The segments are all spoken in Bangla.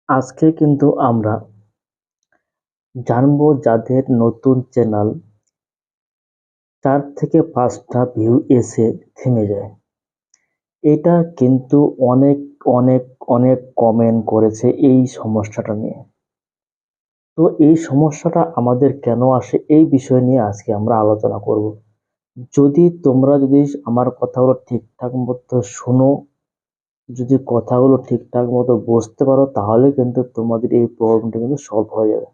আজকে কিন্তু আমরা জানবো যাদের নতুন চ্যানেল ৪ থেকে ৫টা ভিউ এসে থেমে যায়। এটা কিন্তু অনেক, অনেক, অনেক কমেন্ট করেছে এই সমস্যাটা নিয়ে। তো এই সমস্যাটা আমাদের কেন আসে এই বিষয় নিয়ে আজকে আমরা আলোচনা করব। যদি তোমরা আমার কথাগুলো ঠিকঠাক মতো শোনো, যদি কথাগুলো ঠিকঠাক মতো বুঝতে পারো তাহলে কিন্তু তোমাদের এই প্রবলেমটা কিন্তু সলভ হয়ে যাবে।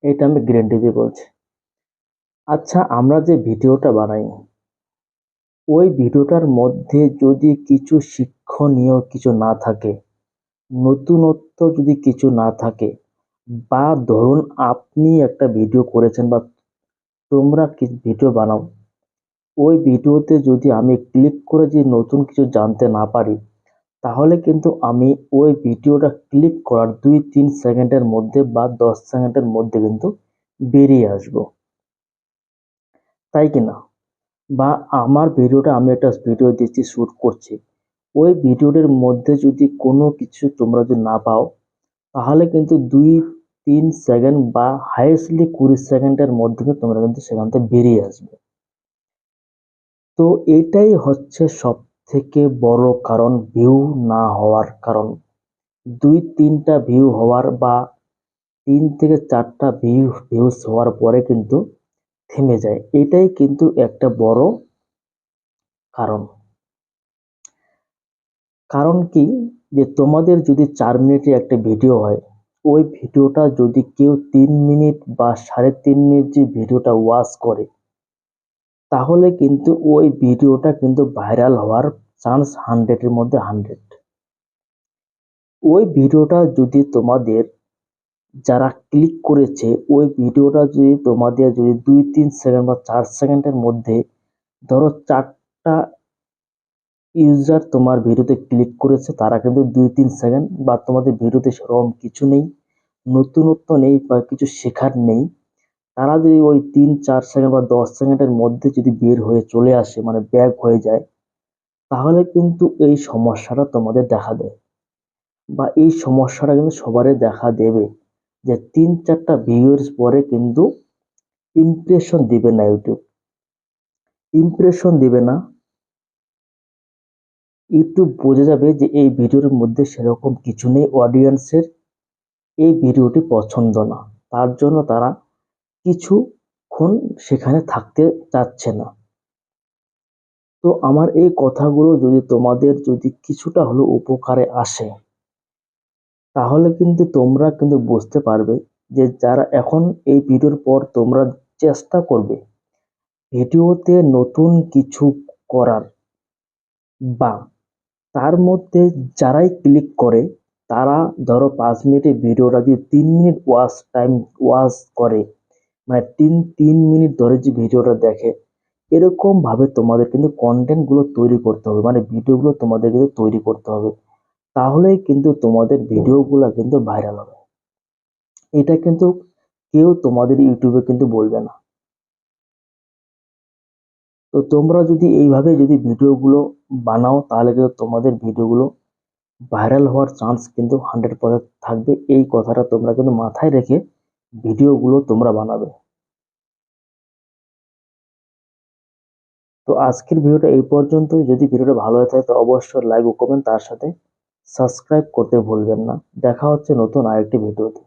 এটা আমি গ্যারান্টি দিয়ে বলছি। আচ্ছা, আমরা যে ভিডিওটা বানাই, ওই ভিডিওটার মধ্যে যদি কিছু শিক্ষণীয় কিছু না থাকে, নতুনত্ব যদি কিছু না থাকে, বা ধরুন আপনি একটা ভিডিও করেছেন বা তোমরা ভিডিও বানাও, ওই ভিডিওতে যদি আমি ক্লিক করে যে নতুন কিছু জানতে না পারি, তাহলে কিন্তু আমি ওই ভিডিওটা ক্লিক করার ২-৩ সেকেন্ডের মধ্যে বা ১০ সেকেন্ডের মধ্যে কিন্তু বেরিয়ে আসবো, তাই কিনা? বা আমার ভিডিওটা আমি একটা ভিডিও দিচ্ছি, শ্যুট করছি, ওই ভিডিওটার মধ্যে যদি কোনো কিছু তোমরা যদি না পাও, তাহলে কিন্তু ২-৩ সেকেন্ড বা হাইয়েস্টলি ২০ সেকেন্ডের মধ্যে কিন্তু তোমরা কিন্তু সেখান থেকে বেরিয়ে আসবে। তো এটাই হচ্ছে সবথেকে বড় কারণ ভিউ না হওয়ার কারণ। ২-৩টা ভিউ হওয়ার বা ৩ থেকে ৪টা ভিউজ হওয়ার পরে কিন্তু থেমে যায়। এটাই কিন্তু একটা বড় কারণ। কারণ কি, যে তোমাদের যদি ৪ মিনিটের একটা ভিডিও হয়, ওই ভিডিওটা যদি কেউ ৩ মিনিট বা ৩.৫ মিনিট যে ভিডিওটা ওয়াচ করে, তাহলে কিন্তু ওই ভিডিওটা কিন্তু ভাইরাল হওয়ার চান্স 100 এর মধ্যে 100। ওই ভিডিওটা যদি তোমাদের যারা ক্লিক করেছে, ওই ভিডিওটা যদি তোমাদের যদি ২-৩ সেকেন্ড বা ৪ সেকেন্ডের মধ্যে, ধরো ৪টা ইউজার তোমার ভিডিওতে ক্লিক করেছে, তারা কিন্তু ২-৩ সেকেন্ড বা তোমাদের ভিডিওতে সেরকম কিছু নেই, নতুনত্ব নেই বা কিছু শেখার নেই, তারা যদি ওই ৩-৪ সেকেন্ড বা ১০ সেকেন্ডের মধ্যে যদি বের হয়ে চলে আসে, মানে ব্যাক হয়ে যায়, তাহলে কিন্তু এই সমস্যাটা তোমাদের দেখা দেয়, বা এই সমস্যাটা কিন্তু সবারই দেখা দেবে, যে ৩-৪টা ভিউয়ের পরে কিন্তু ইমপ্রেশন দিবে না ইউটিউব। ইমপ্রেশন দিবে না, ইউটিউব বুঝে যাবে যে এই ভিডিওর মধ্যে সেরকম কিছু নেই, অডিয়েন্সের এই ভিডিওটি পছন্দ না, তার জন্য তারা কিছুক্ষণ সেখানে থাকতে চাচ্ছে না। তো আমার এই কথাগুলো যদি তোমাদের যদি কিছুটা হলেও উপকারে আসে, তাহলে কিন্তু তোমরা কিন্তু বুঝতে পারবে যে যারা এখন এই ভিডিওর পর তোমরা চেষ্টা করবে ভিডিওতে নতুন কিছু করার, বা তার মধ্যে যারাই ক্লিক করে, তারা ধরো ৫ মিনিটের ভিডিওটা যদি ৩ মিনিট ওয়াচ করে, মানে ৩ মিনিট ধরে যে ভিডিওটা দেখে, এরকম ভাবে তোমাদের কিন্তু কন্টেন্ট গুলো তৈরি করতে হবে, মানে ভিডিওগুলো তোমাদের কিন্তু তৈরি করতে হবে। তাহলেই কিন্তু তোমাদের ভিডিওগুলো কিন্তু ভাইরাল হবে। এটা কিন্তু কেউ তোমাদের ইউটিউবে কিন্তু বলবে না। তো তোমরা যদি এইভাবে যদি ভিডিওগুলো বানাও, তাহলে কিন্তু তোমাদের ভিডিওগুলো ভাইরাল হওয়ার চান্স কিন্তু 100% থাকবে। এই কথাটা তোমরা কিন্তু মাথায় রেখে ভিডিওগুলো তোমরা বানাবে। তো আজকের ভিডিওটা এই পর্যন্তই। যদি ভিডিওটা ভালো হয়ে থাকে তো অবশ্যই লাইক ও কমেন্ট, তার সাথে সাবস্ক্রাইব করতে ভুলবেন না। দেখা হচ্ছে নতুন আরেকটি ভিডিওতে।